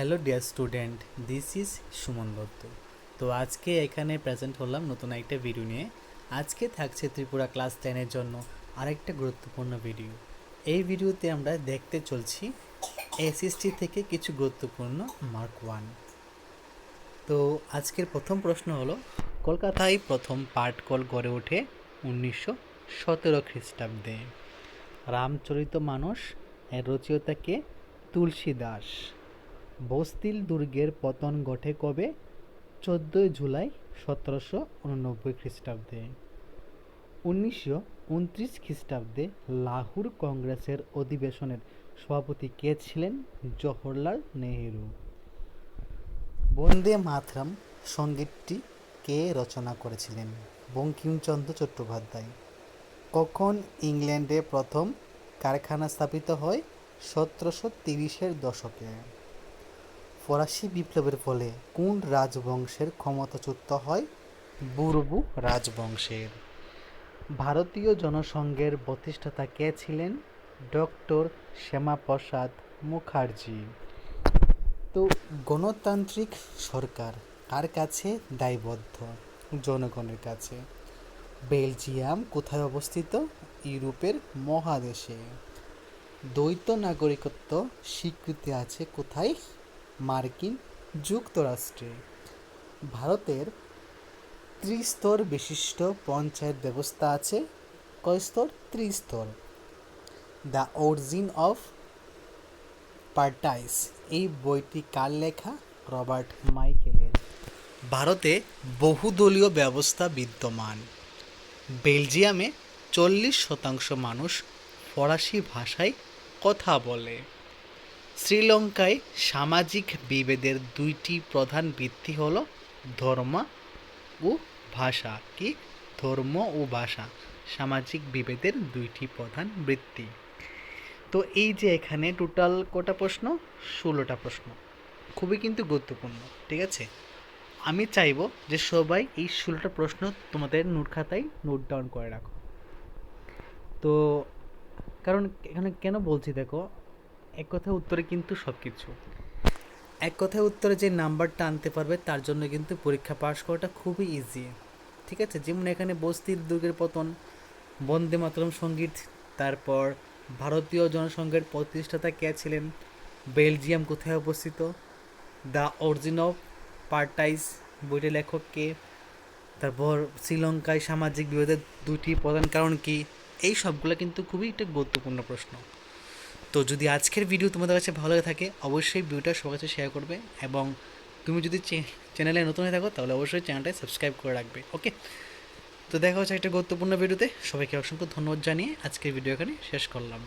Hello dear student, this is Suman Dutta. তো আজকে এখানে প্রেজেন্ট হলাম নতুন একটা ভিডিও নিয়ে। আজকে থাকছে ত্রিপুরা ক্লাস 10-এর জন্য আরেকটা গুরুত্বপূর্ণ ভিডিও। এই ভিডিওতে আমরা দেখতে চলছি এসএসটি থেকে কিছু গুরুত্বপূর্ণ মার্ক 1। তো আজকের প্রথম প্রশ্ন হলো, কলকাতায় প্রথম পাটকল গড়ে ওঠে 1917 খ্রিস্টাব্দে। রামচরিতমানস এর রচয়িতা কে? তুলসী দাস। বস্তিল দুর্গের পতন ঘটে কবে? 14 জুলাই 1789 খ্রিস্টাব্দে। 1929 খ্রিস্টাব্দে লাহোর কংগ্রেসের অধিবেশনের সভাপতি কে ছিলেন? জওহরলাল নেহেরু। বন্দে মাতরম সঙ্গীতটি কে রচনা করেছিলেন? বঙ্কিমচন্দ্র চট্টোপাধ্যায়। কখন ইংল্যান্ডে প্রথম কারখানা স্থাপিত হয়? 1730-এর দশকে। ফরাসি বিপ্লবের ফলে কোন রাজবংশের ক্ষমতাচ্যুত হয়? বুরবু রাজবংশের। ভারতীয় জনসংঘের প্রতিষ্ঠাতা কে ছিলেন? ডক্টর শ্যামাপ্রসাদ মুখার্জি। তো গণতান্ত্রিক সরকার কার কাছে দায়বদ্ধ? জনগণের কাছে। বেলজিয়াম কোথায় অবস্থিত? ইউরোপের মহাদেশে। দ্বৈত নাগরিকত্ব স্বীকৃতি আছে কোথায়? মার্কিন যুক্তরাষ্ট্রে। ভারতের ত্রিস্তর বিশিষ্ট পঞ্চায়েত ব্যবস্থা আছে। কয় স্তর? ত্রিস্তর। দ্য অরিজিন অফ পার্টাইস এই বইটি কার লেখা? রবার্ট মাইকেলের। ভারতে বহুদলীয় ব্যবস্থা বিদ্যমান। বেলজিয়ামে 40% মানুষ ফরাসি ভাষায় কথা বলে। শ্রীলঙ্কায় সামাজিক বিভেদের দুইটি প্রধান ভিত্তি হল ধর্ম ও ভাষা। কি? ধর্ম ও ভাষা সামাজিক বিভেদের দুইটি প্রধান ভিত্তি। তো এই যে এখানে টোটাল কটা প্রশ্ন? 16টা প্রশ্ন। খুবই কিন্তু গুরুত্বপূর্ণ, ঠিক আছে? আমি চাইবো যে সবাই এই 16টা প্রশ্ন তোমাদের নোট খাতায় নোট ডাউন করে রাখো। তো কারণ এখানে কেন বলছি দেখো, এক কথায় উত্তরে কিন্তু সব কিছু। এক কথায় উত্তরে যে নাম্বারটা আনতে পারবে তার জন্য কিন্তু পরীক্ষা পাস করাটা খুবই ইজি, ঠিক আছে? যেমন এখানে বস্তির দুর্গের পতন, বন্দে মাতরম সঙ্গীত, তারপর ভারতীয় জনসংঘের প্রতিষ্ঠাতা কে ছিলেন, বেলজিয়াম কোথায় অবস্থিত, দ্য অরিজিন অফ পার্টাইস বইটির লেখক কে, তারপর শ্রীলঙ্কায় সামাজিক বিভেদের দুটি প্রধান কারণ কি, এই সবগুলো কিন্তু খুবই একটা গুরুত্বপূর্ণ প্রশ্ন। তো যদি আজকের ভিডিও তোমাদের কাছে ভালো লাগে থাকে অবশ্যই ভিডিওটা সবার কাছে শেয়ার করবে, এবং তুমি যদি চ্যানেলে নতুন হয়ে থাকো তাহলে অবশ্যই চ্যানেলটা সাবস্ক্রাইব করে রাখবে। ওকে, তো দেখা হচ্ছে একটা গুরুত্বপূর্ণ ভিডিওতে। সবাইকে অসংখ্য ধন্যবাদ জানিয়ে আজকের ভিডিও এখানে শেষ করলাম।